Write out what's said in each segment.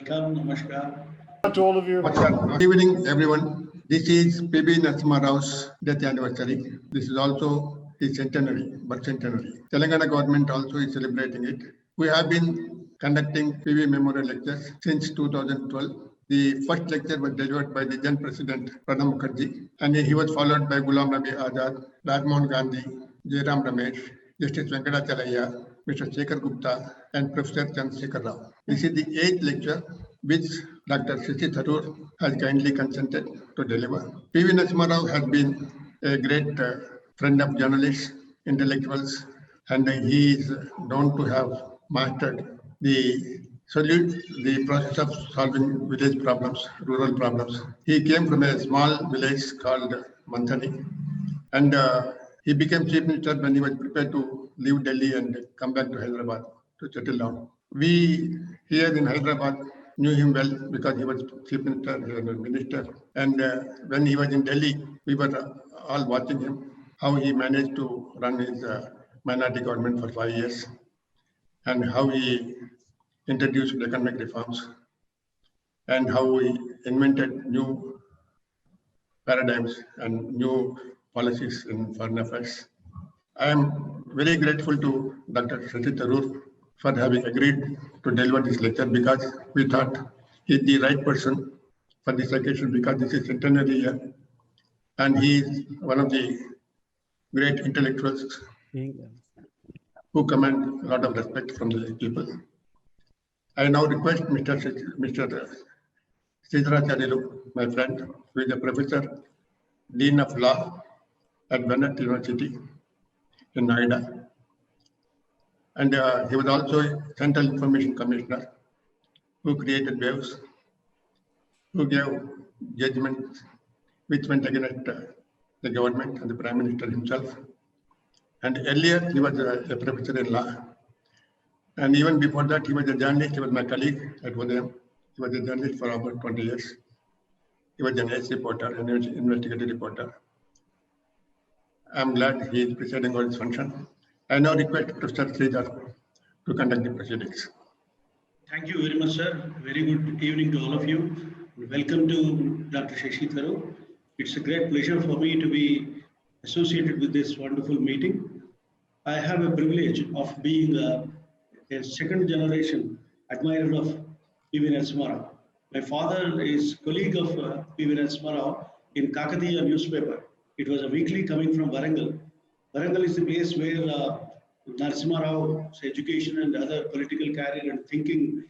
Welcome, namaskar. To all of you. Good evening, everyone. This is P.B. Narasimha Rao's death anniversary. This is also his centenary, birth centenary. Telangana government also is celebrating it. We have been conducting P.B. memorial lectures since 2012. The first lecture was delivered by the then President Pranab Mukherjee, and he was followed by Ghulam Nabi Azad, Rajmohan Gandhi, Jairam Ramesh, Justice Venkatachalaya, Mr. Shekhar Gupta, and Professor Chandrasekhar Rao. This is the 8th lecture which Dr. Shashi Tharoor has kindly consented to deliver. P.V. Narasimha Rao has been a great friend of journalists, intellectuals, and he is known to have mastered the process of solving village problems, rural problems. He came from a small village called Manthani, and he became chief minister when he was prepared to leave Delhi and come back to Hyderabad to settle down. We here in Hyderabad knew him well because he was chief minister, he was a minister. And when he was in Delhi, we were all watching him, how he managed to run his minority government for 5 years, and how he introduced economic reforms, and how he invented new paradigms and new policies in foreign affairs. I am very grateful to Dr. Shashi Tharoor for having agreed to deliver this lecture, because we thought he is the right person for this occasion, because this is centenary year and he is one of the great intellectuals who command a lot of respect from the people. I now request Mr. Sridharacharyulu, my friend, who is a professor, Dean of Law at Bennett University in Noida. And he was also Central Information Commissioner, who created waves, who gave judgments which went against the government and the Prime Minister himself. And earlier, he was a professor in law. And even before that, he was a journalist. He was my colleague at Udayam. He was a journalist for about 20 years. He was an ace reporter, an investigative reporter. I'm glad he is presiding over this function. I now request Professor Sridhar to conduct the proceedings. Thank you very much, sir. Very good evening to all of you. Welcome to Dr. Shashi Tharoor. It's a great pleasure for me to be associated with this wonderful meeting. I have a privilege of being a second generation admirer of P.V. Narasimha Rao. My father is colleague of P.V. Narasimha Rao in Kakatiya newspaper. It was a weekly coming from Warangal. Warangal is the place where Narasimha Rao's education and other political career and thinking,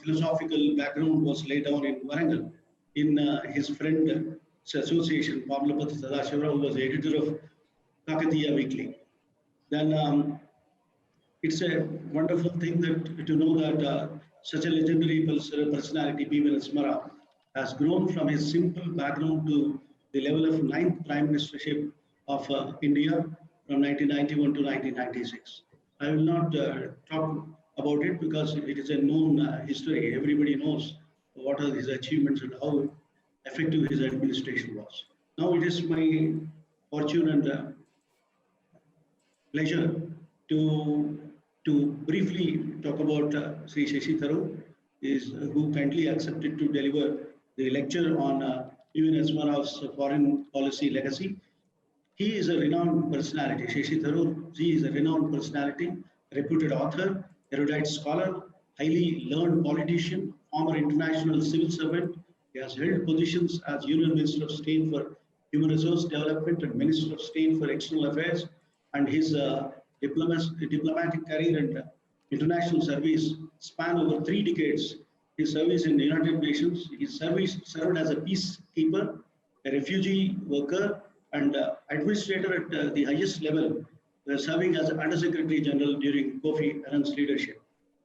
philosophical background was laid down in Warangal. In his friend association, Pamlapati Sadashiva, who was the editor of Kakatiya Weekly. Then it's a wonderful thing that to know that such a legendary personality, P.V. Narasimha Rao, has grown from his simple background to the level of 9th Prime Ministership of India from 1991 to 1996. I will not talk about it because it is a known history. Everybody knows what are his achievements and how effective his administration was. Now it is my fortune and pleasure to briefly talk about Sri Shashi Tharoor, who kindly accepted to deliver the lecture on P.V. Narasimha Rao's foreign policy legacy. He is a renowned personality. Shashi Tharoor ji is a renowned personality, reputed author, erudite scholar, highly learned politician, former international civil servant. He has held positions as Union Minister of State for Human Resource Development and Minister of State for External Affairs, and his diplomatic career and international service span over 3 decades. His service in the United Nations, he served as a peacekeeper, a refugee worker, and administrator at the highest level, serving as Under Secretary General during Kofi Annan's leadership.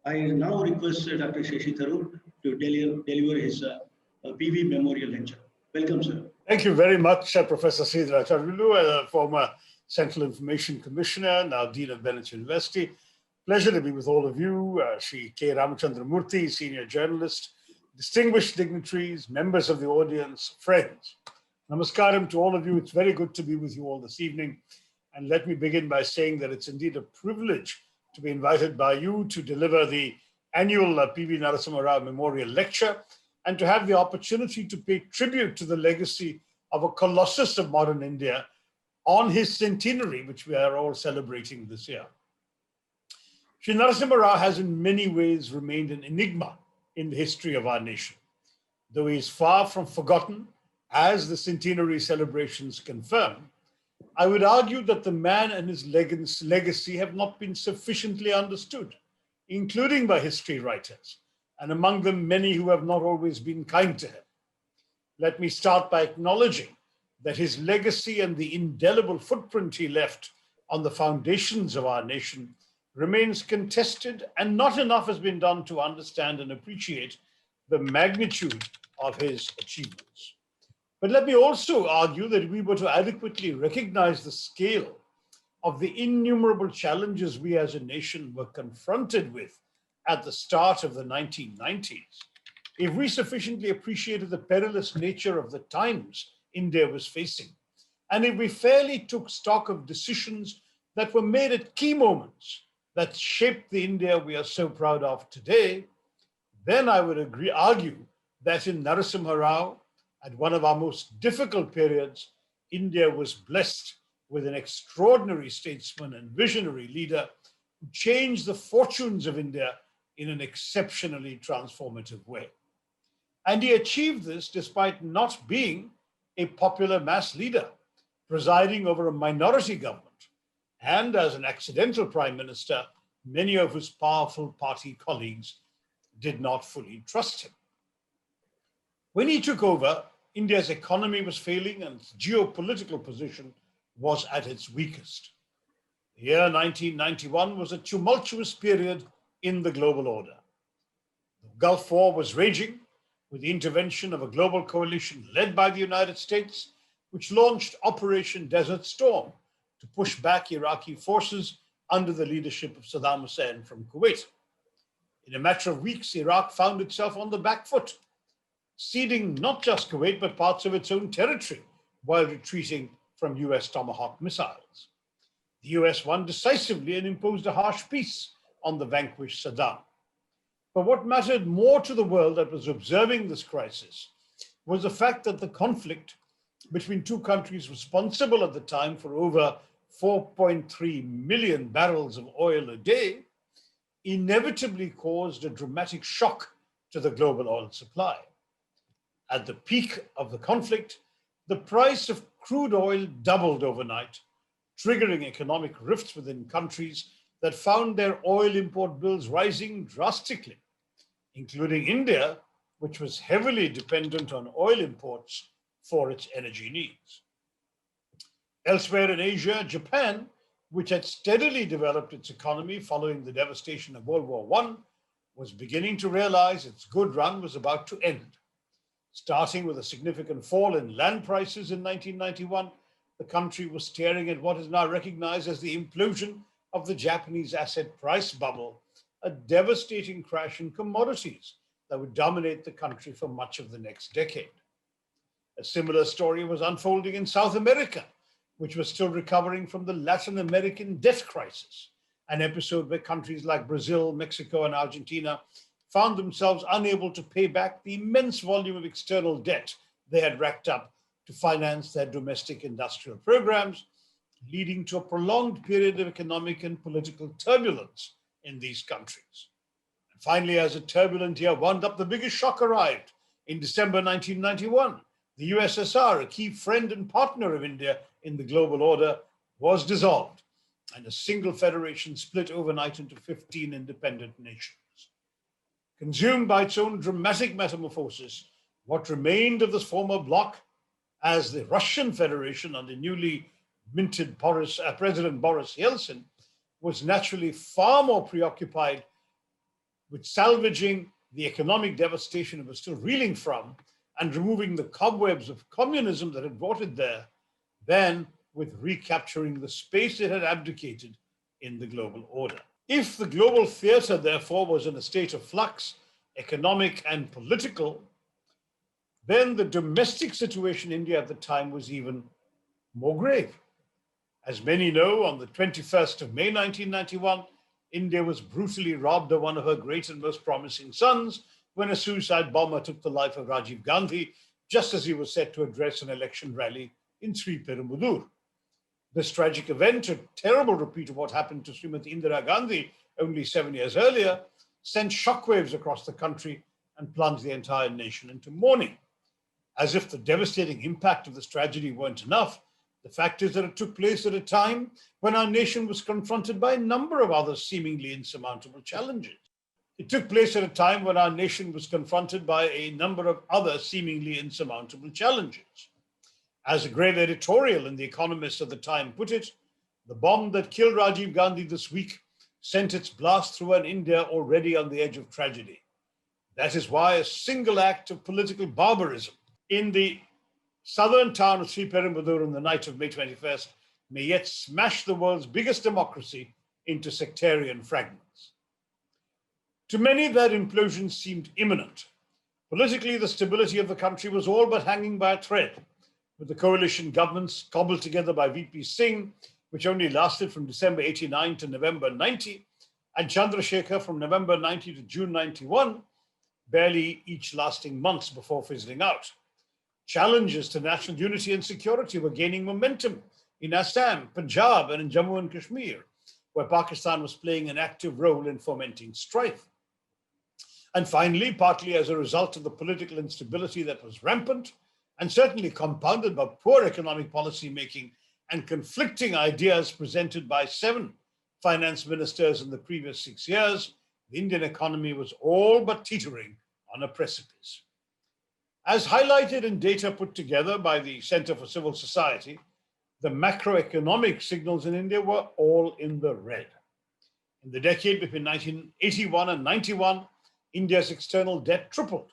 I now request Dr. Shashi Tharoor to deliver his P.V. Memorial Lecture. Welcome, sir. Thank you very much, Professor Sridharacharyulu, a former Central Information Commissioner, now Dean of Bennett University. Pleasure to be with all of you. Shri K. Ramachandramurthy, senior journalist, distinguished dignitaries, members of the audience, friends. Namaskaram to all of you. It's very good to be with you all this evening. And let me begin by saying that it's indeed a privilege to be invited by you to deliver the annual P.V. Narasimha Rao Memorial Lecture and to have the opportunity to pay tribute to the legacy of a colossus of modern India on his centenary, which we are all celebrating this year. Sri Narasimha Rao has in many ways remained an enigma in the history of our nation. Though he is far from forgotten, as the centenary celebrations confirm, I would argue that the man and his legacy have not been sufficiently understood, including by history writers, and among them many who have not always been kind to him. Let me start by acknowledging that his legacy and the indelible footprint he left on the foundations of our nation remains contested, and not enough has been done to understand and appreciate the magnitude of his achievements. But let me also argue that if we were to adequately recognize the scale of the innumerable challenges we as a nation were confronted with at the start of the 1990s, if we sufficiently appreciated the perilous nature of the times India was facing, and if we fairly took stock of decisions that were made at key moments that shaped the India we are so proud of today, then I would argue that in Narasimha Rao, at one of our most difficult periods, India was blessed with an extraordinary statesman and visionary leader who changed the fortunes of India in an exceptionally transformative way. And he achieved this despite not being a popular mass leader, presiding over a minority government, and as an accidental prime minister, many of his powerful party colleagues did not fully trust him. When he took over, India's economy was failing and its geopolitical position was at its weakest. The year 1991 was a tumultuous period in the global order. The Gulf War was raging with the intervention of a global coalition led by the United States, which launched Operation Desert Storm to push back Iraqi forces under the leadership of Saddam Hussein from Kuwait. In a matter of weeks, Iraq found itself on the back foot, ceding not just Kuwait, but parts of its own territory while retreating from US Tomahawk missiles. The US won decisively and imposed a harsh peace on the vanquished Saddam. But what mattered more to the world that was observing this crisis was the fact that the conflict between two countries responsible at the time for over 4.3 million barrels of oil a day inevitably caused a dramatic shock to the global oil supply. At the peak of the conflict, the price of crude oil doubled overnight, triggering economic rifts within countries that found their oil import bills rising drastically, including India, which was heavily dependent on oil imports for its energy needs. Elsewhere in Asia, Japan, which had steadily developed its economy following the devastation of World War I, was beginning to realize its good run was about to end. Starting with a significant fall in land prices in 1991, the country was staring at what is now recognized as the implosion of the Japanese asset price bubble, a devastating crash in commodities that would dominate the country for much of the next decade. A similar story was unfolding in South America, which was still recovering from the Latin American debt crisis, an episode where countries like Brazil, Mexico, and Argentina found themselves unable to pay back the immense volume of external debt they had racked up to finance their domestic industrial programs, leading to a prolonged period of economic and political turbulence in these countries. And finally, as a turbulent year wound up, the biggest shock arrived in December 1991. The USSR, a key friend and partner of India in the global order, was dissolved, and a single federation split overnight into 15 independent nations. Consumed by its own dramatic metamorphosis, what remained of this former bloc, as the Russian Federation under newly minted President Boris Yeltsin, was naturally far more preoccupied with salvaging the economic devastation it was still reeling from and removing the cobwebs of communism that had brought it there, than with recapturing the space it had abdicated in the global order. If the global theater, therefore, was in a state of flux, economic and political, then the domestic situation in India at the time was even more grave. As many know, on the 21st of May 1991, India was brutally robbed of one of her great and most promising sons when a suicide bomber took the life of Rajiv Gandhi just as he was set to address an election rally in Sriperumbudur. This tragic event, a terrible repeat of what happened to Srimati Indira Gandhi only 7 years earlier, sent shockwaves across the country and plunged the entire nation into mourning. As if the devastating impact of this tragedy weren't enough, the fact is that it took place at a time when our nation was confronted by a number of other seemingly insurmountable challenges. It took place at a time when our nation was confronted by a number of other seemingly insurmountable challenges. As a great editorial in The Economist at the time put it, the bomb that killed Rajiv Gandhi this week sent its blast through an India already on the edge of tragedy. That is why a single act of political barbarism in the southern town of Sriperumbudur on the night of May 21st may yet smash the world's biggest democracy into sectarian fragments. To many, that implosion seemed imminent. Politically, the stability of the country was all but hanging by a thread, with the coalition governments cobbled together by VP Singh, which only lasted from December 89 to November 90, and Chandrasekhar from November 90 to June 91, barely each lasting months before fizzling out. Challenges to national unity and security were gaining momentum in Assam, Punjab, and in Jammu and Kashmir, where Pakistan was playing an active role in fomenting strife. And finally, partly as a result of the political instability that was rampant, and certainly compounded by poor economic policy making and conflicting ideas presented by 7 finance ministers in the previous 6 years, the Indian economy was all but teetering on a precipice. As highlighted in data put together by the Center for Civil Society, the macroeconomic signals in India were all in the red. In the decade between 1981 and 91, India's external debt tripled.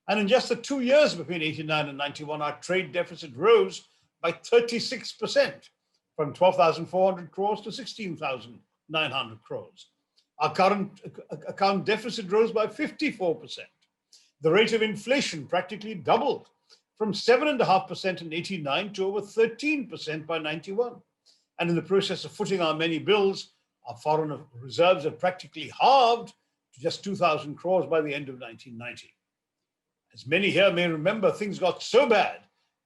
And in just the 2 years between 89 and 91, our trade deficit rose by 36%, from 12,400 crores to 16,900 crores. Our current account deficit rose by 54%. The rate of inflation practically doubled, from 7.5% in 89 to over 13% by 91. And in the process of footing our many bills, our foreign reserves had practically halved to just 2,000 crores by the end of 1990. As many here may remember, things got so bad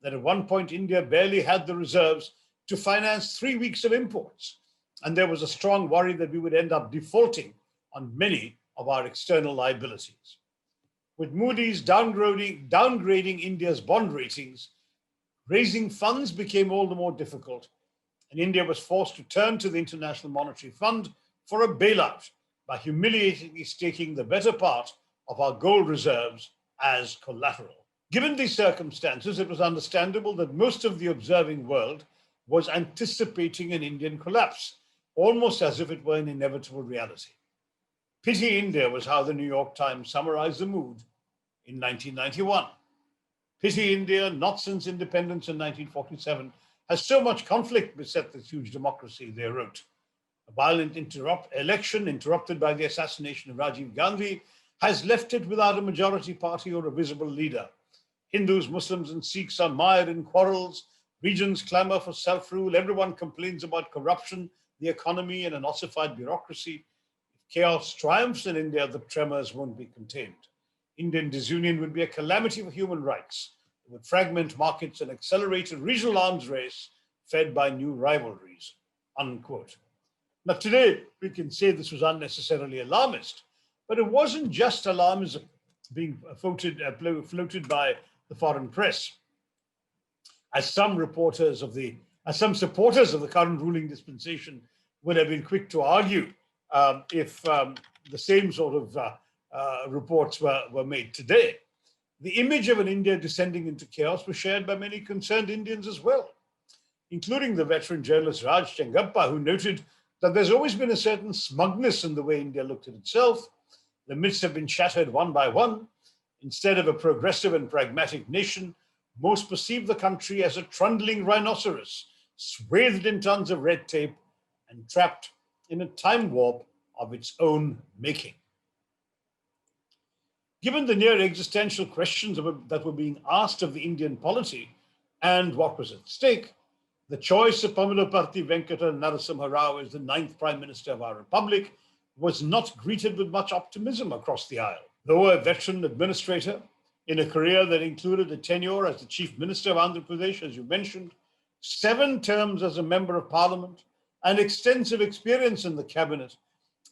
that at one point India barely had the reserves to finance 3 weeks of imports. And there was a strong worry that we would end up defaulting on many of our external liabilities. With Moody's downgrading India's bond ratings, raising funds became all the more difficult, and India was forced to turn to the International Monetary Fund for a bailout by humiliatingly staking the better part of our gold reserves as collateral. Given these circumstances, it was understandable that most of the observing world was anticipating an Indian collapse, almost as if it were an inevitable reality. Pity India was how the New York Times summarized the mood in 1991. Pity India, not since independence in 1947, has so much conflict beset this huge democracy, they wrote. A violent election interrupted by the assassination of Rajiv Gandhi has left it without a majority party or a visible leader. Hindus, Muslims, and Sikhs are mired in quarrels. Regions clamor for self-rule. Everyone complains about corruption, the economy, and an ossified bureaucracy. If chaos triumphs in India, the tremors won't be contained. Indian disunion would be a calamity for human rights. It would fragment markets and accelerate a regional arms race fed by new rivalries, unquote. Now today, we can say this was unnecessarily alarmist, but it wasn't just alarmism being floated by the foreign press. As some supporters of the current ruling dispensation would have been quick to argue if the same sort of reports were made today. The image of an India descending into chaos was shared by many concerned Indians as well, including the veteran journalist Raj Chengappa, who noted that there's always been a certain smugness in the way India looked at itself. The myths have been shattered one by one. Instead of a progressive and pragmatic nation, most perceive the country as a trundling rhinoceros, swathed in tons of red tape and trapped in a time warp of its own making. Given the near existential questions that were being asked of the Indian polity and what was at stake, the choice of Pamulaparthi Venkata Narasimha Rao as the 9th Prime Minister of our Republic was not greeted with much optimism across the aisle. Though a veteran administrator in a career that included a tenure as the Chief Minister of Andhra Pradesh, as you mentioned, 7 terms as a member of parliament, and extensive experience in the cabinet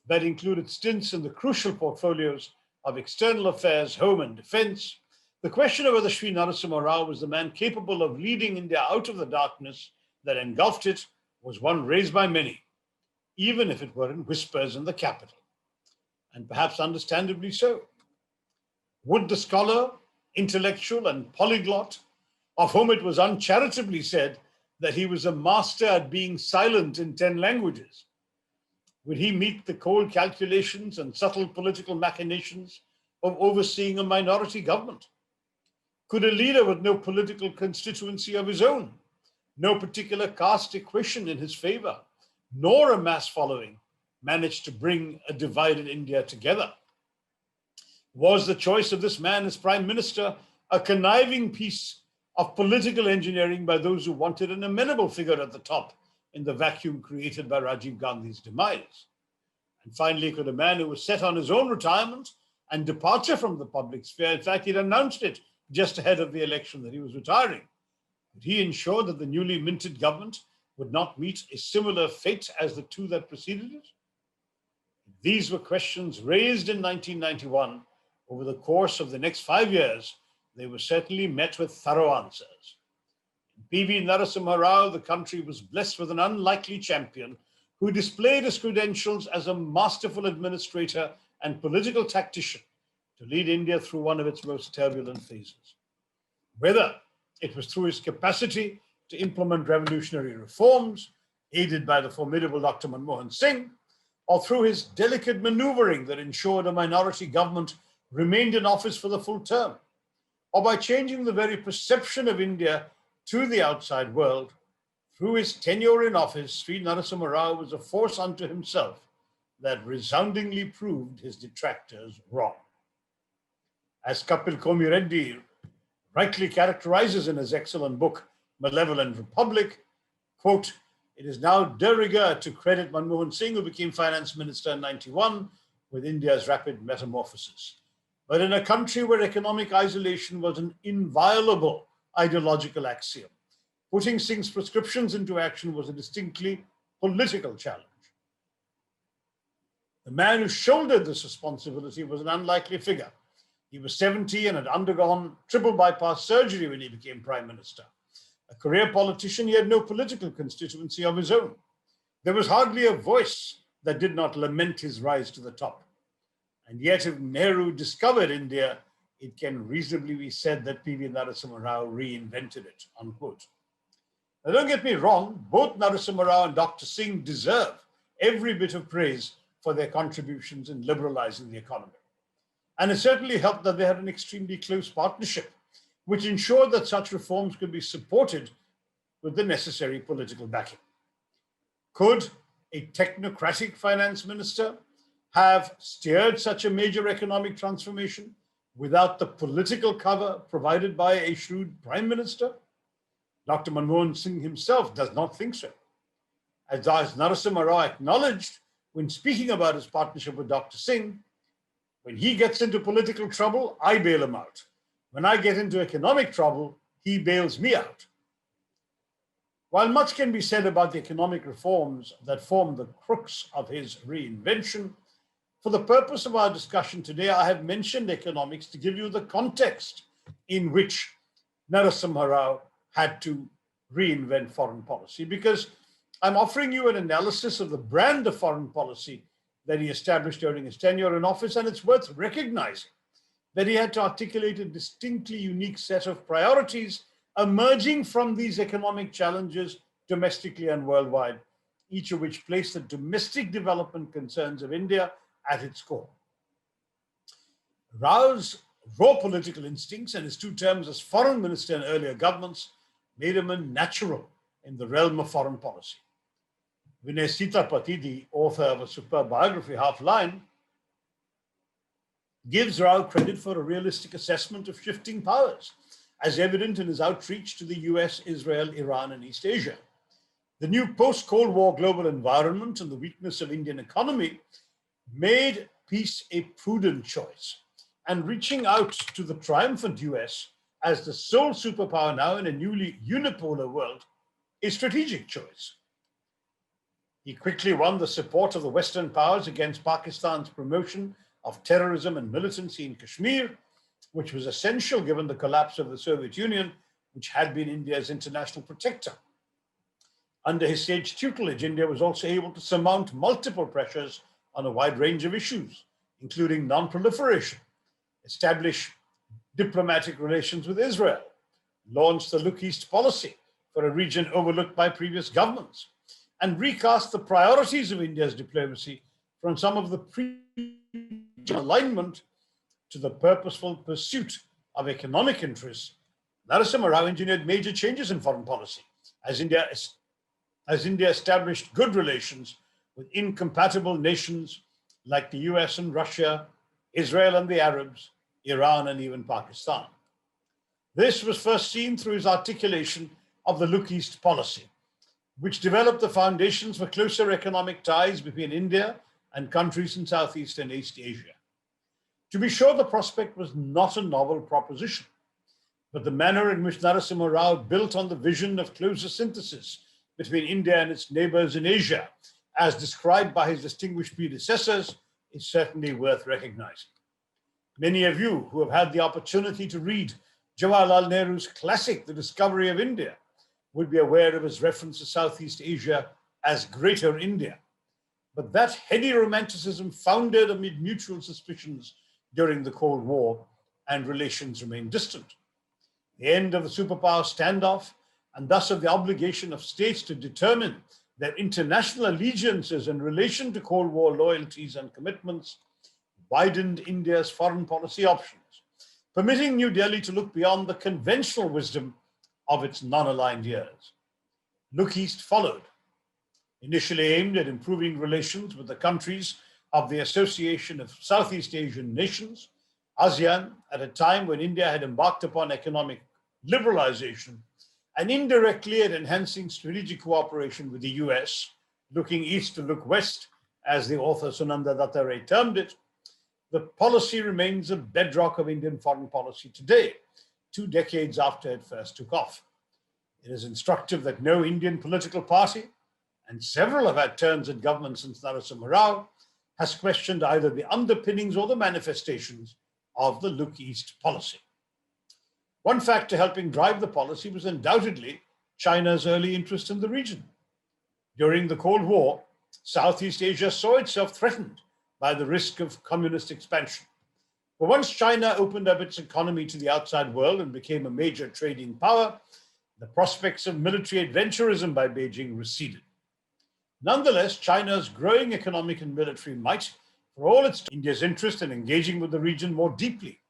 that included stints in the crucial portfolios of external affairs, home and defense, the question of whether Sri Narasimha Rao was the man capable of leading India out of the darkness that engulfed it was one raised by many, even if it were in whispers in the capital, and perhaps understandably so. Would the scholar, intellectual, and polyglot, of whom it was uncharitably said that he was a master at being silent in 10 languages, would he meet the cold calculations and subtle political machinations of overseeing a minority government? Could a leader with no political constituency of his own, no particular caste equation in his favor, nor a mass following, manage to bring a divided India together? Was the choice of this man as prime minister a conniving piece of political engineering by those who wanted an amenable figure at the top in the vacuum created by Rajiv Gandhi's demise? And finally, could a man who was set on his own retirement and departure from the public sphere, in fact, he'd announced it just ahead of the election that he was retiring, could he ensure that the newly minted government would not meet a similar fate as the 2 that preceded it? These were questions raised in 1991. Over the course of the next 5 years, they were certainly met with thorough answers. In P.V. Narasimha Rao, the country was blessed with an unlikely champion who displayed his credentials as a masterful administrator and political tactician to lead India through one of its most turbulent phases. Whether it was through his capacity to implement revolutionary reforms, aided by the formidable Dr. Manmohan Singh, or through his delicate maneuvering that ensured a minority government remained in office for the full term, or by changing the very perception of India to the outside world, through his tenure in office, Sri Narasimha Rao was a force unto himself that resoundingly proved his detractors wrong. As Kapil Komireddy rightly characterizes in his excellent book, Malevolent Republic, quote, "It is now de rigueur to credit Manmohan Singh, who became finance minister in 91, with India's rapid metamorphosis. But in a country where economic isolation was an inviolable ideological axiom, putting Singh's prescriptions into action was a distinctly political challenge. The man who shouldered this responsibility was an unlikely figure. He was 70 and had undergone triple bypass surgery when he became prime minister. A career politician, he had no political constituency of his own. There was hardly a voice that did not lament his rise to the top. And yet, if Nehru discovered India, it can reasonably be said that P.V. Narasimha Rao reinvented it," unquote. Now, don't get me wrong, both Narasimha Rao and Dr. Singh deserve every bit of praise for their contributions in liberalizing the economy. And it certainly helped that they had an extremely close partnership, which ensured that such reforms could be supported with the necessary political backing. Could a technocratic finance minister have steered such a major economic transformation without the political cover provided by a shrewd prime minister? Dr. Manmohan Singh himself does not think so. As Narasimha Rao acknowledged when speaking about his partnership with Dr. Singh, when he gets into political trouble, I bail him out. When I get into economic trouble, he bails me out. While much can be said about the economic reforms that form the crux of his reinvention, for the purpose of our discussion today, I have mentioned economics to give you the context in which Narasimha Rao had to reinvent foreign policy, because I'm offering you an analysis of the brand of foreign policy that he established during his tenure in office, and it's worth recognizing that he had to articulate a distinctly unique set of priorities emerging from these economic challenges domestically and worldwide, each of which placed the domestic development concerns of India at its core. Rao's raw political instincts and his 2 terms as foreign minister in earlier governments made him a natural in the realm of foreign policy. Vinay Sitapati, the author of a superb biography, Half Line, gives Rao credit for a realistic assessment of shifting powers, as evident in his outreach to the US, Israel, Iran, and East Asia. The new post-Cold War global environment and the weakness of Indian economy made peace a prudent choice, and reaching out to the triumphant US as the sole superpower now in a newly unipolar world, a strategic choice. He quickly won the support of the Western powers against Pakistan's promotion of terrorism and militancy in Kashmir, which was essential given the collapse of the Soviet Union, which had been India's international protector. Under his sage tutelage, India was also able to surmount multiple pressures on a wide range of issues, including non-proliferation, establish diplomatic relations with Israel, launch the Look East policy for a region overlooked by previous governments, and recast the priorities of India's diplomacy from some of the alignment to the purposeful pursuit of economic interests. Narasimha Rao engineered major changes in foreign policy as India established good relations with incompatible nations like the US and Russia, Israel and the Arabs, Iran and even Pakistan. This was first seen through his articulation of the Look East policy, which developed the foundations for closer economic ties between India and countries in Southeast and East Asia. To be sure, the prospect was not a novel proposition, but the manner in which Narasimha Rao built on the vision of closer synthesis between India and its neighbors in Asia, as described by his distinguished predecessors, is certainly worth recognizing. Many of you who have had the opportunity to read Jawaharlal Nehru's classic, The Discovery of India, would be aware of his reference to Southeast Asia as Greater India. But that heady romanticism foundered amid mutual suspicions during the Cold War, and relations remained distant. The end of the superpower standoff, and thus of the obligation of states to determine their international allegiances in relation to Cold War loyalties and commitments, widened India's foreign policy options, permitting New Delhi to look beyond the conventional wisdom of its non-aligned years. Look East followed, initially aimed at improving relations with the countries of the Association of Southeast Asian Nations, ASEAN, at a time when India had embarked upon economic liberalization, and indirectly at enhancing strategic cooperation with the US, looking east to look west, as the author Sunanda Datta Ray termed it. The policy remains a bedrock of Indian foreign policy today, 2 decades after it first took off. It is instructive that no Indian political party, and several have had turns at government since Narasimha Rao, has questioned either the underpinnings or the manifestations of the Look East policy. One factor helping drive the policy was undoubtedly China's early interest in the region. During the Cold War, Southeast Asia saw itself threatened by the risk of communist expansion. But once China opened up its economy to the outside world and became a major trading power, the prospects of military adventurism by Beijing receded. Nonetheless, China's growing economic and military might, for all its India's interest in engaging with the region more deeply,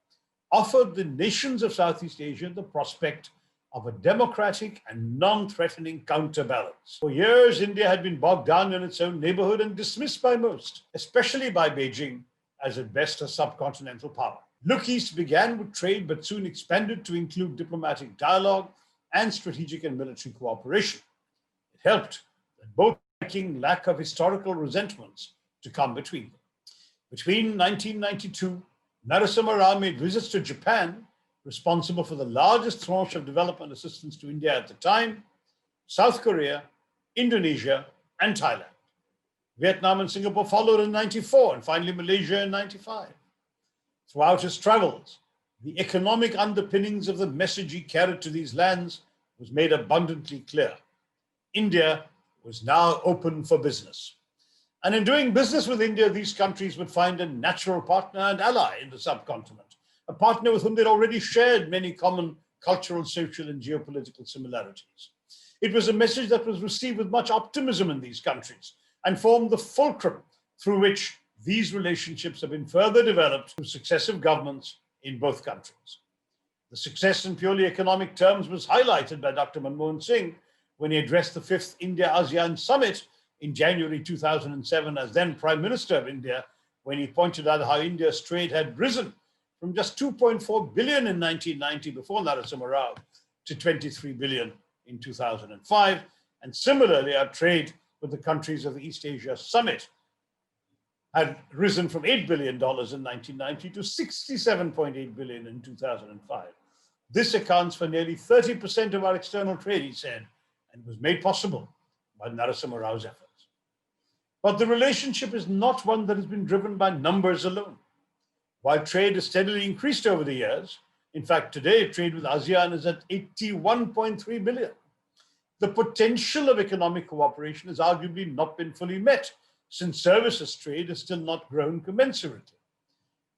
offered the nations of Southeast Asia the prospect of a democratic and non-threatening counterbalance. For years, India had been bogged down in its own neighborhood and dismissed by most, especially by Beijing, as at best a subcontinental power. Look East began with trade, but soon expanded to include diplomatic dialogue and strategic and military cooperation. It helped that both lack of historical resentments to come between them. Between 1992, Narasimha Rao made visits to Japan, responsible for the largest tranche of development assistance to India at the time, South Korea, Indonesia, and Thailand. Vietnam and Singapore followed in 94, and finally Malaysia in 95. Throughout his travels, the economic underpinnings of the message he carried to these lands was made abundantly clear. India was now open for business. And in doing business with India, these countries would find a natural partner and ally in the subcontinent, a partner with whom they'd already shared many common cultural, social, and geopolitical similarities. It was a message that was received with much optimism in these countries and formed the fulcrum through which these relationships have been further developed through successive governments in both countries. The success in purely economic terms was highlighted by Dr. Manmohan Singh when he addressed the 5th India-ASEAN Summit in January 2007 as then Prime Minister of India, when he pointed out how India's trade had risen from just 2.4 billion in 1990 before Narasimha Rao to 23 billion in 2005. And similarly, our trade with the countries of the East Asia Summit had risen from $8 billion in 1990 to $67.8 billion in 2005. This accounts for nearly 30% of our external trade, he said, and was made possible by Narasimha Rao's efforts. But the relationship is not one that has been driven by numbers alone. While trade has steadily increased over the years, in fact, today trade with ASEAN is at 81.3 billion. The potential of economic cooperation has arguably not been fully met, since services trade has still not grown commensurately.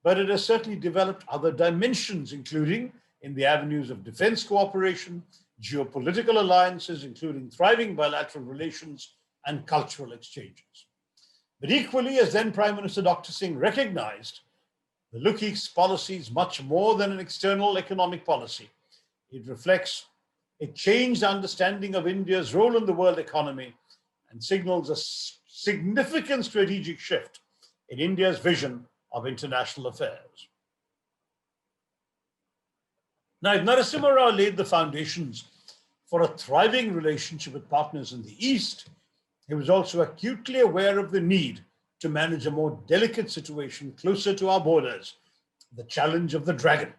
But it has certainly developed other dimensions, including in the avenues of defense cooperation, geopolitical alliances, including thriving bilateral relations and cultural exchanges. But equally, as then Prime Minister Dr. Singh recognized, the Look East policy is much more than an external economic policy. It reflects a changed understanding of India's role in the world economy and signals a significant strategic shift in India's vision of international affairs. Now, if Narasimha Rao laid the foundations for a thriving relationship with partners in the East, he was also acutely aware of the need to manage a more delicate situation closer to our borders, the challenge of the dragon.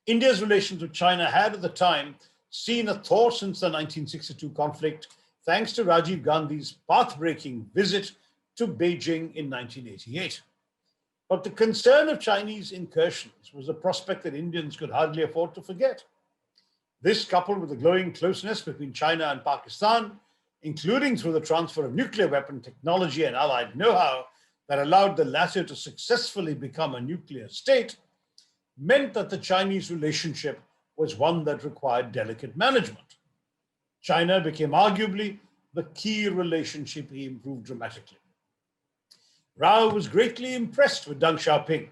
India's relations with China had at the time seen a thaw since the 1962 conflict, thanks to Rajiv Gandhi's path-breaking visit to Beijing in 1988. But the concern of Chinese incursions was a prospect that Indians could hardly afford to forget. This, coupled with the growing closeness between China and Pakistan, including through the transfer of nuclear weapon technology and allied know-how that allowed the latter to successfully become a nuclear state, meant that the Chinese relationship was one that required delicate management. China became arguably the key relationship he improved dramatically. Rao was greatly impressed with Deng Xiaoping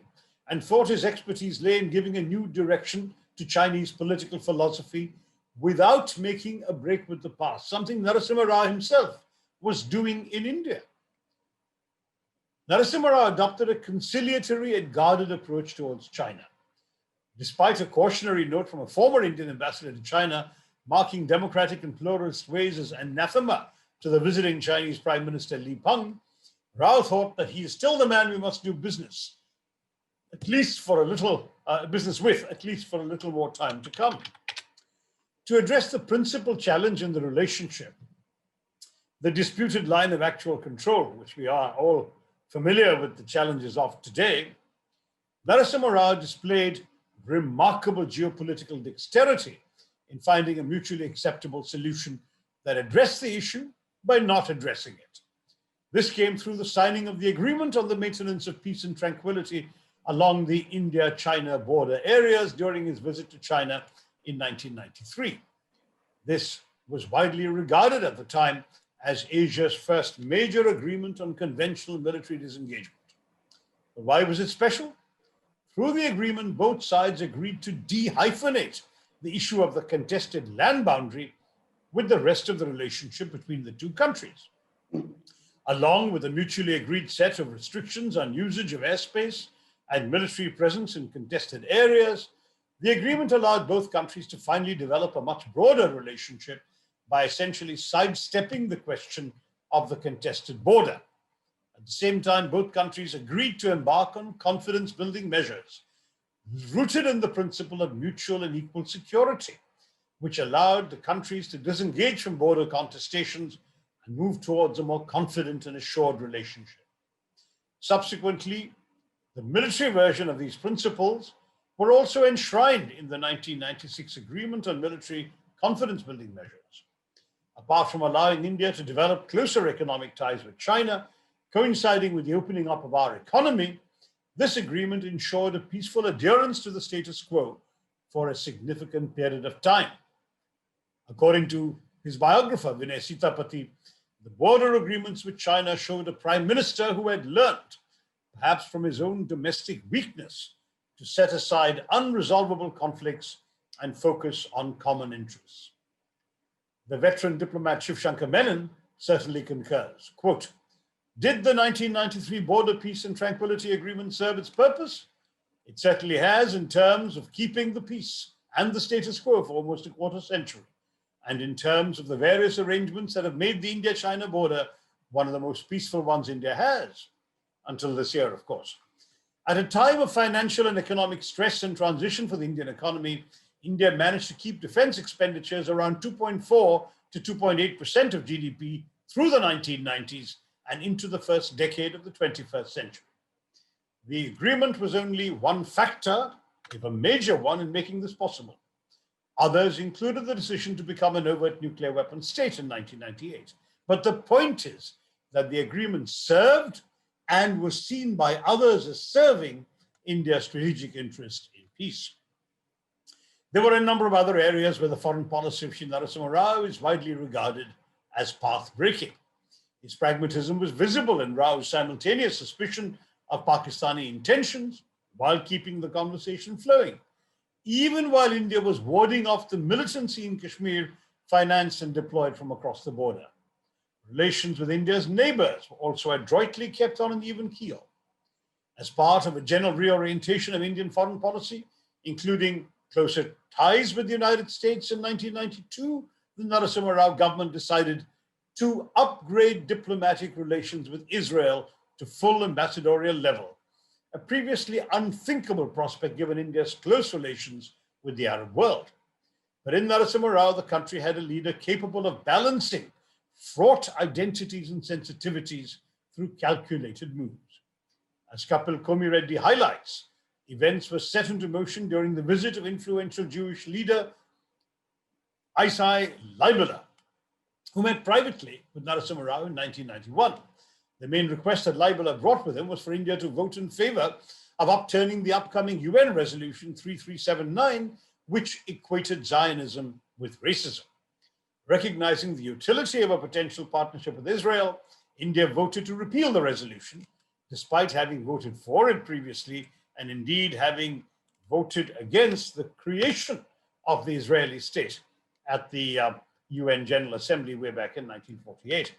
and thought his expertise lay in giving a new direction to Chinese political philosophy without making a break with the past, something Narasimha Rao himself was doing in India. Narasimha Rao adopted a conciliatory and guarded approach towards China. Despite a cautionary note from a former Indian ambassador to China, marking democratic and pluralist ways as anathema to the visiting Chinese Prime Minister Li Peng, Rao thought that he is still the man we must do business, at least for a little more time to come. To address the principal challenge in the relationship, the disputed line of actual control, which we are all familiar with the challenges of today, Narasimha Rao displayed remarkable geopolitical dexterity in finding a mutually acceptable solution that addressed the issue by not addressing it. This came through the signing of the agreement on the maintenance of peace and tranquility along the India-China border areas during his visit to China in 1993. This was widely regarded at the time as Asia's first major agreement on conventional military disengagement. But why was it special? Through the agreement, both sides agreed to dehyphenate the issue of the contested land boundary with the rest of the relationship between the two countries. Along with a mutually agreed set of restrictions on usage of airspace and military presence in contested areas, the agreement allowed both countries to finally develop a much broader relationship by essentially sidestepping the question of the contested border. At the same time, both countries agreed to embark on confidence-building measures rooted in the principle of mutual and equal security, which allowed the countries to disengage from border contestations and move towards a more confident and assured relationship. Subsequently, the military version of these principles were also enshrined in the 1996 Agreement on Military Confidence-Building Measures. Apart from allowing India to develop closer economic ties with China, coinciding with the opening up of our economy, this agreement ensured a peaceful adherence to the status quo for a significant period of time. According to his biographer, Vinay Sitapati, the border agreements with China showed a prime minister who had learned, perhaps from his own domestic weakness, to set aside unresolvable conflicts and focus on common interests. The veteran diplomat Shiv Shankar Menon certainly concurs. Quote, "Did the 1993 Border Peace and Tranquility Agreement serve its purpose? It certainly has in terms of keeping the peace and the status quo for almost a quarter century, and in terms of the various arrangements that have made the India-China border one of the most peaceful ones India has. until this year, of course. At a time of financial and economic stress and transition for the Indian economy, India managed to keep defense expenditures around 2.4 to 2.8% of GDP through the 1990s and into the first decade of the 21st century. The agreement was only one factor, if a major one, in making this possible. Others included the decision to become an overt nuclear weapons state in 1998. But the point is that the agreement served and was seen by others as serving India's strategic interest in peace. There were a number of other areas where the foreign policy of Shri Narasimha Rao is widely regarded as path-breaking. His pragmatism was visible in Rao's simultaneous suspicion of Pakistani intentions while keeping the conversation flowing, even while India was warding off the militancy in Kashmir financed and deployed from across the border. Relations with India's neighbors were also adroitly kept on an even keel. As part of a general reorientation of Indian foreign policy, including closer ties with the United States in 1992, the Narasimha Rao government decided to upgrade diplomatic relations with Israel to full ambassadorial level, a previously unthinkable prospect given India's close relations with the Arab world. But in Narasimha Rao, the country had a leader capable of balancing fraught identities and sensitivities through calculated moves. As Kapil Komireddy highlights, events were set into motion during the visit of influential Jewish leader Isai Leibler, who met privately with Narasimha Rao in 1991. The main request that Leibler brought with him was for India to vote in favor of upturning the upcoming UN resolution 3379, which equated Zionism with racism. Recognizing the utility of a potential partnership with Israel, India voted to repeal the resolution, despite having voted for it previously, and indeed having voted against the creation of the Israeli state at the UN General Assembly way back in 1948.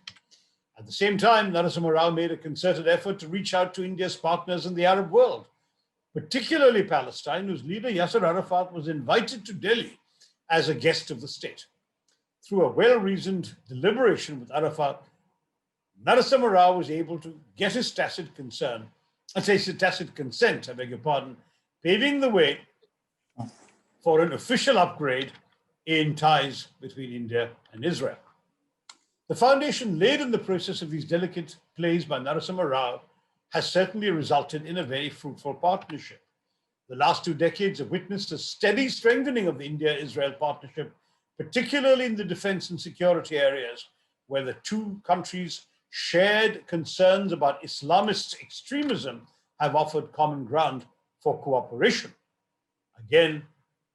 At the same time, Narasimha Rao made a concerted effort to reach out to India's partners in the Arab world, particularly Palestine, whose leader Yasser Arafat was invited to Delhi as a guest of the state. Through a well-reasoned deliberation with Arafat, Narasimha Rao was able to get his tacit consent, paving the way for an official upgrade in ties between India and Israel. The foundation laid in the process of these delicate plays by Narasimha Rao has certainly resulted in a very fruitful partnership. The last 2 decades have witnessed a steady strengthening of the India-Israel partnership, particularly in the defense and security areas, where the two countries' shared concerns about Islamist extremism have offered common ground for cooperation. Again,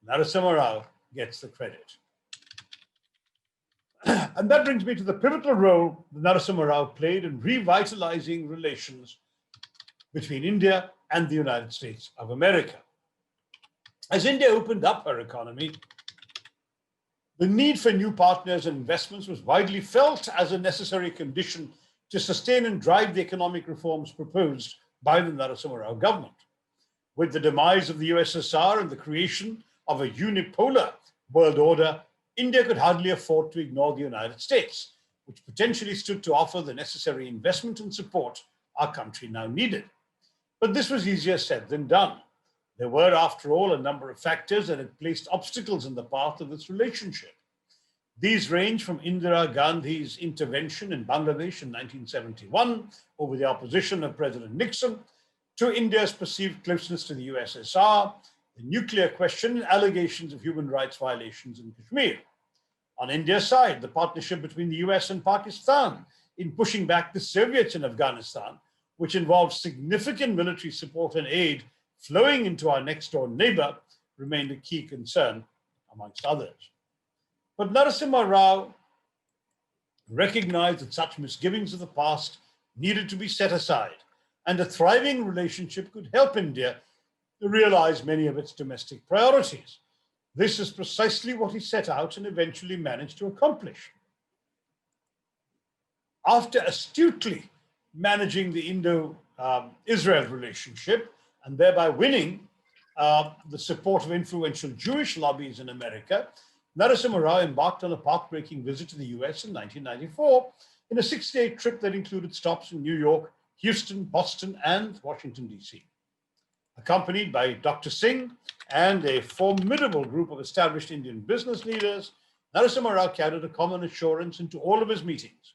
Narasimha Rao gets the credit. And that brings me to the pivotal role that Narasimha Rao played in revitalizing relations between India and the United States of America. As India opened up her economy, the need for new partners and investments was widely felt as a necessary condition to sustain and drive the economic reforms proposed by the Narasimha Rao government. With the demise of the USSR and the creation of a unipolar world order, India could hardly afford to ignore the United States, which potentially stood to offer the necessary investment and support our country now needed. But this was easier said than done. There were, after all, a number of factors that had placed obstacles in the path of this relationship. These range from Indira Gandhi's intervention in Bangladesh in 1971 over the opposition of President Nixon, to India's perceived closeness to the USSR, the nuclear question, and allegations of human rights violations in Kashmir. On India's side, the partnership between the US and Pakistan in pushing back the Soviets in Afghanistan, which involved significant military support and aid flowing into our next door neighbor, remained a key concern, amongst others. But Narasimha Rao recognized that such misgivings of the past needed to be set aside, and a thriving relationship could help India to realize many of its domestic priorities. This is precisely what he set out and eventually managed to accomplish. After astutely managing the Indo-Israel relationship and thereby winning the support of influential Jewish lobbies in America, Narasimha Rao embarked on a path-breaking visit to the US in 1994 in a 6-day trip that included stops in New York, Houston, Boston, and Washington, D.C. Accompanied by Dr. Singh and a formidable group of established Indian business leaders, Narasimha Rao carried a common assurance into all of his meetings.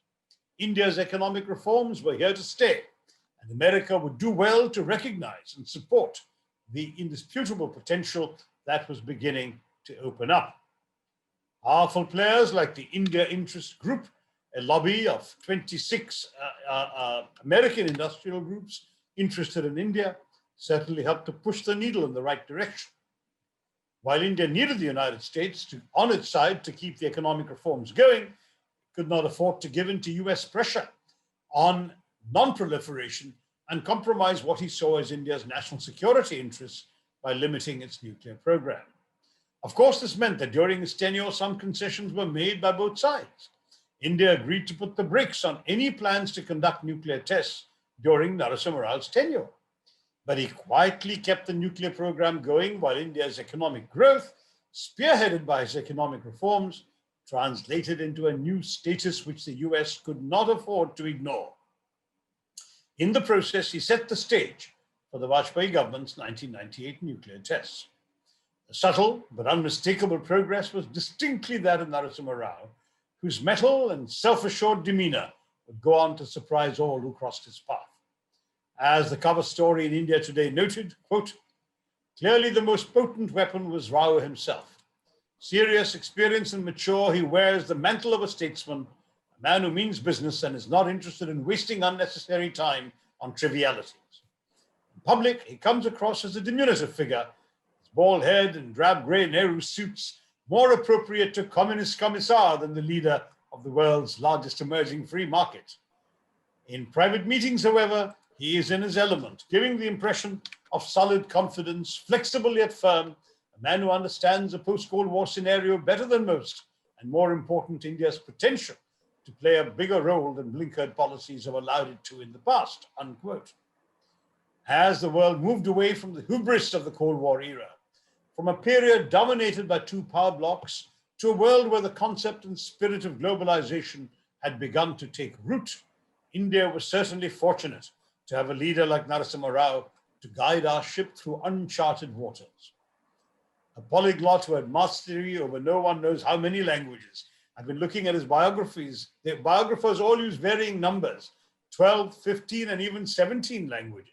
India's economic reforms were here to stay, and America would do well to recognize and support the indisputable potential that was beginning to open up. Powerful players like the India Interest Group, a lobby of 26 American industrial groups interested in India, certainly helped to push the needle in the right direction. While India needed the United States on its side to keep the economic reforms going, it could not afford to give in to US pressure on non-proliferation and compromise what he saw as India's national security interests by limiting its nuclear program. Of course, this meant that during his tenure, some concessions were made by both sides. India agreed to put the brakes on any plans to conduct nuclear tests during Narasimha Rao's tenure. But he quietly kept the nuclear program going while India's economic growth, spearheaded by his economic reforms, translated into a new status which the US could not afford to ignore. In the process, he set the stage for the Vajpayee government's 1998 nuclear tests. The subtle but unmistakable progress was distinctly that of Narasimha Rao, whose mettle and self-assured demeanor would go on to surprise all who crossed his path. As the cover story in India Today noted, quote, "Clearly the most potent weapon was Rao himself. Serious, experienced, and mature, he wears the mantle of a statesman, a man who means business and is not interested in wasting unnecessary time on trivialities. In public, he comes across as a diminutive figure, his bald head and drab grey Nehru suits more appropriate to communist commissar than the leader of the world's largest emerging free market. In private meetings, however, he is in his element, giving the impression of solid confidence, flexible yet firm, a man who understands the post-Cold War scenario better than most, and more important, India's potential to play a bigger role than blinkered policies have allowed it to in the past," unquote. As the world moved away from the hubris of the Cold War era, from a period dominated by two power blocs to a world where the concept and spirit of globalization had begun to take root, India was certainly fortunate to have a leader like Narasimha Rao to guide our ship through uncharted waters. A polyglot who had mastery over no one knows how many languages. I've been looking at his biographies. The biographers all use varying numbers, 12, 15, and even 17 languages.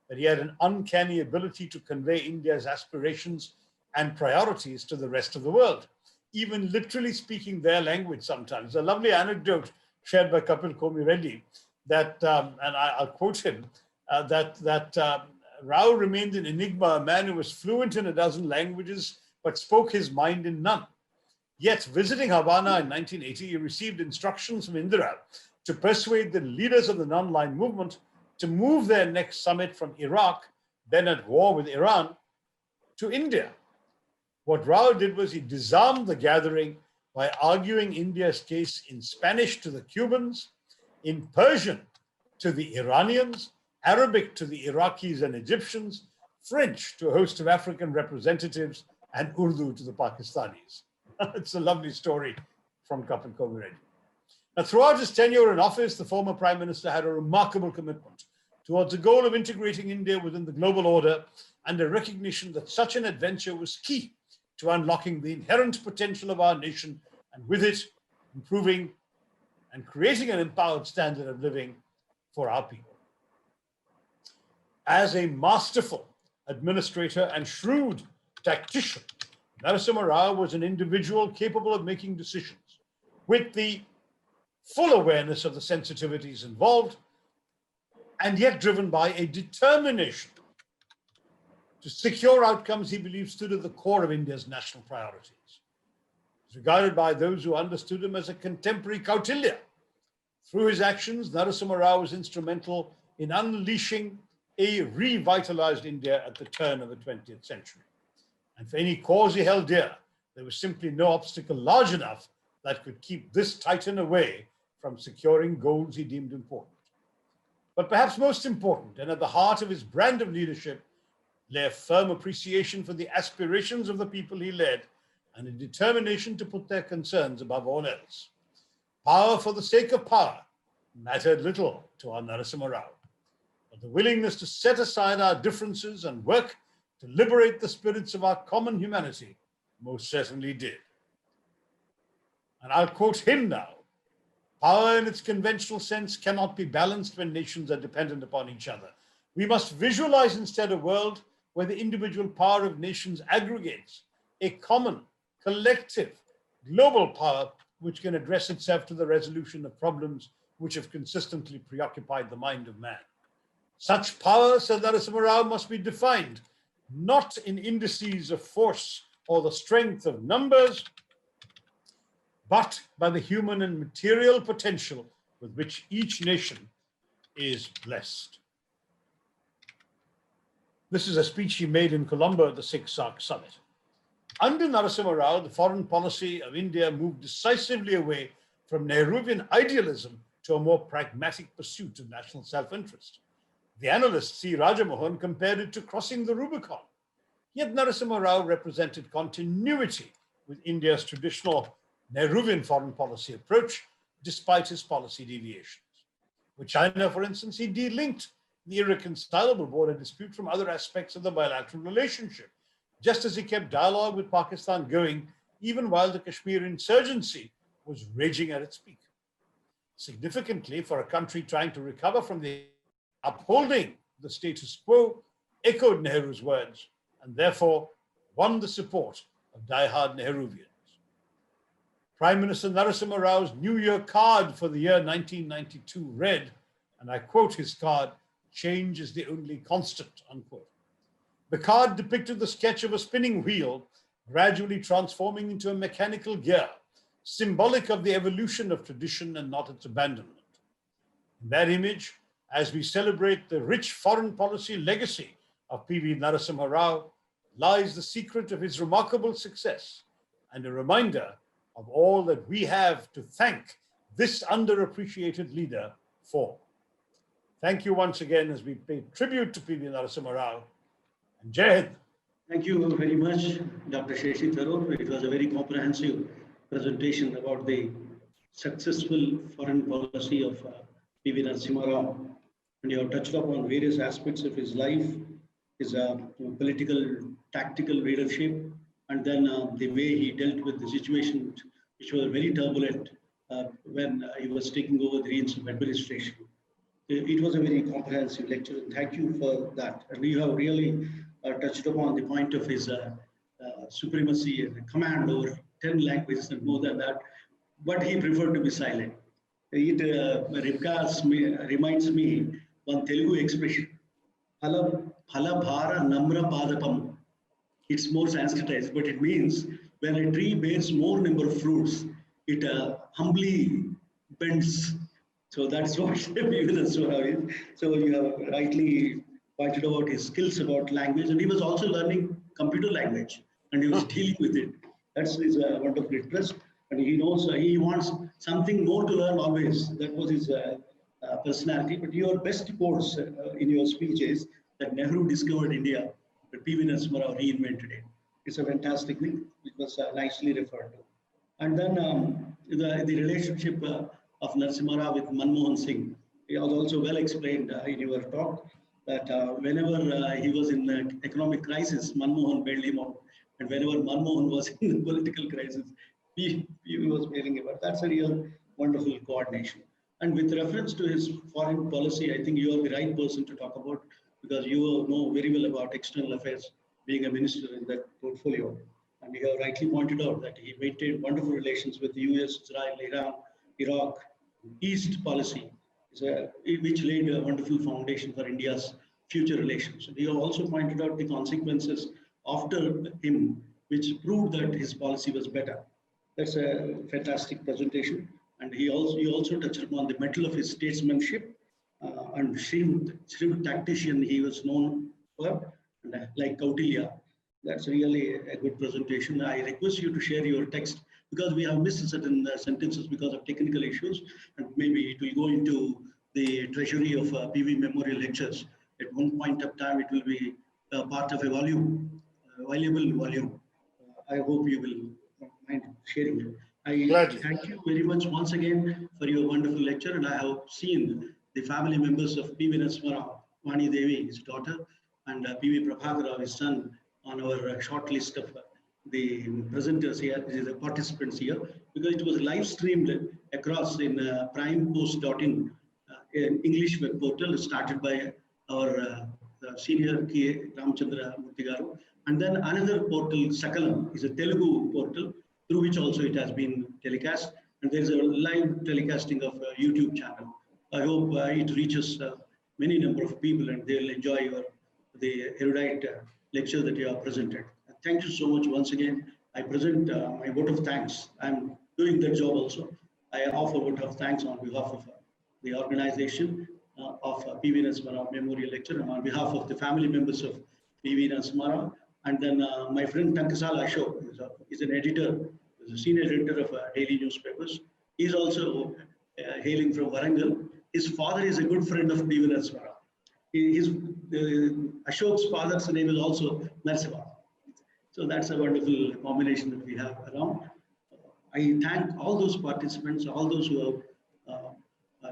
But he had an uncanny ability to convey India's aspirations and priorities to the rest of the world, even literally speaking their language sometimes. A lovely anecdote shared by Kapil Komireddy that, and I'll quote him, that Rao remained an enigma, a man who was fluent in a dozen languages, but spoke his mind in none. Yet, visiting Havana in 1980, he received instructions from Indira to persuade the leaders of the non-aligned movement to move their next summit from Iraq, then at war with Iran, to India. What Rao did was he disarmed the gathering by arguing India's case in Spanish to the Cubans, in Persian to the Iranians, Arabic to the Iraqis and Egyptians, French to a host of African representatives, and Urdu to the Pakistanis. It's a lovely story from Kapil Komireddy. Now, throughout his tenure in office, the former Prime Minister had a remarkable commitment towards the goal of integrating India within the global order and a recognition that such an adventure was key to unlocking the inherent potential of our nation and with it, improving and creating an empowered standard of living for our people. As a masterful administrator and shrewd tactician, Narasimha Rao was an individual capable of making decisions with the full awareness of the sensitivities involved, and yet driven by a determination to secure outcomes he believed stood at the core of India's national priorities. He was regarded by those who understood him as a contemporary Kautilya. Through his actions, Narasimha Rao was instrumental in unleashing a revitalized India at the turn of the 20th century. And for any cause he held dear, there was simply no obstacle large enough that could keep this titan away from securing goals he deemed important. But perhaps most important, and at the heart of his brand of leadership, lay a firm appreciation for the aspirations of the people he led and a determination to put their concerns above all else. Power for the sake of power mattered little to our Narasimha Rao. but the willingness to set aside our differences and work to liberate the spirits of our common humanity most certainly did. And I'll quote him now. Power in its conventional sense cannot be balanced when nations are dependent upon each other. We must visualize instead a world where the individual power of nations aggregates a common, collective, global power which can address itself to the resolution of problems which have consistently preoccupied the mind of man. Such power, said Narasimha Rao, must be defined not in indices of force or the strength of numbers, but by the human and material potential with which each nation is blessed. This is a speech he made in Colombo at the SIG-SARC summit. Under Narasimha Rao, the foreign policy of India moved decisively away from Nehruvian idealism to a more pragmatic pursuit of national self-interest. The analyst C. Rajamohan compared it to crossing the Rubicon. Yet Narasimha Rao represented continuity with India's traditional Nehruvian foreign policy approach, despite his policy deviations. With China, for instance, he delinked the irreconcilable border dispute from other aspects of the bilateral relationship, just as he kept dialogue with Pakistan going, even while the Kashmir insurgency was raging at its peak. Significantly, for a country trying to recover from the upholding the status quo, echoed Nehru's words, and therefore won the support of die-hard Nehruvians. Prime Minister Narasimha Rao's New Year card for the year 1992 read, and I quote his card, "Change is the only constant," unquote. The card depicted the sketch of a spinning wheel gradually transforming into a mechanical gear, symbolic of the evolution of tradition and not its abandonment. In that image, as we celebrate the rich foreign policy legacy of P.V. Narasimha Rao, lies the secret of his remarkable success and a reminder of all that we have to thank this underappreciated leader for. Thank you once again as we pay tribute to P.V. Narasimha Rao, and Jai Hind. Thank you very much, Dr. Shashi Tharoor. It was a very comprehensive presentation about the successful foreign policy of P.V. Narasimha Rao. And you have touched upon various aspects of his life, his political, tactical leadership, and then the way he dealt with the situation, which was very turbulent when he was taking over the reins of administration. It was a very comprehensive lecture, and thank you for that. And you have really touched upon the point of his supremacy and command over 10 languages and more than that, but he preferred to be silent. It reminds me one Telugu expression, phala bhara namra padapam. It's more Sanskritized, but it means when a tree bears more number of fruits, it humbly bends. So that's what P.V. Narasimha is. So you have rightly pointed out his skills about language, and he was also learning computer language, and he was dealing with it. That's his wonderful interest, and he knows he wants something more to learn always. That was his personality. But your best quotes in your speech is that Nehru discovered India, but P.V. Narasimha Rao reinvented it. It's a fantastic thing. It was nicely referred to. And then the relationship of Narasimha Rao with Manmohan Singh. It was also well explained in your talk that whenever he was in economic crisis, Manmohan bailed him out. And whenever Manmohan was in the political crisis, he was bailing him out. That's a real wonderful coordination. And with reference to his foreign policy, I think you are the right person to talk about, because you know very well about external affairs, being a minister in that portfolio. And you have rightly pointed out that he maintained wonderful relations with the US, Israel, Iran, Iraq, East policy, which laid a wonderful foundation for India's future relations. And you also pointed out the consequences after him, which proved that his policy was better. That's a fantastic presentation. And you also touched upon the mettle of his statesmanship and shrewd tactician he was known for, like Kautilya. That's really a good presentation. I request you to share your text, because we have missed certain sentences because of technical issues, and maybe it will go into the treasury of PV Memorial Lectures. At one point of time, it will be part of a volume, valuable volume. I hope you will mind sharing it. I thank you very much once again for your wonderful lecture, and I have seen the family members of P.V. Narasimha Rao Vani Devi, his daughter, and P.V. Prabhakar, his son, on our short list of the presenters here, the participants here, because it was live streamed across in primepost.in, an English web portal started by our senior K. Ramachandra Murthy Garu. And then another portal, Sakalam, is a Telugu portal through which also it has been telecast. And there's a live telecasting of a YouTube channel. I hope it reaches many number of people and they'll enjoy the erudite lecture that you have presented. Thank you so much once again. I present my vote of thanks. I'm doing that job also. I offer vote of thanks on behalf of the organization of P.V. Narasimha Memorial Lecture and on behalf of the family members of P.V. Narasimha. And then my friend Tankasala Ashok is an editor, is a senior editor of daily newspapers. He's also hailing from Warangal. His father is a good friend of P.V. Narasimha. Ashok's father's name is also Narasimha. So that's a wonderful combination that we have around. I thank all those participants, all those who have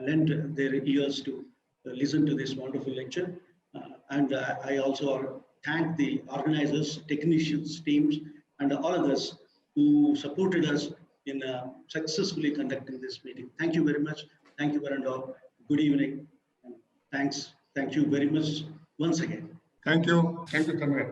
lent their ears to listen to this wonderful lecture. And I also thank the organizers, technicians, teams, and all others who supported us in successfully conducting this meeting. Thank you very much. Thank you, Varandal. Good evening. And thanks. Thank you very much once again. Thank you. Thank you, Tanmay.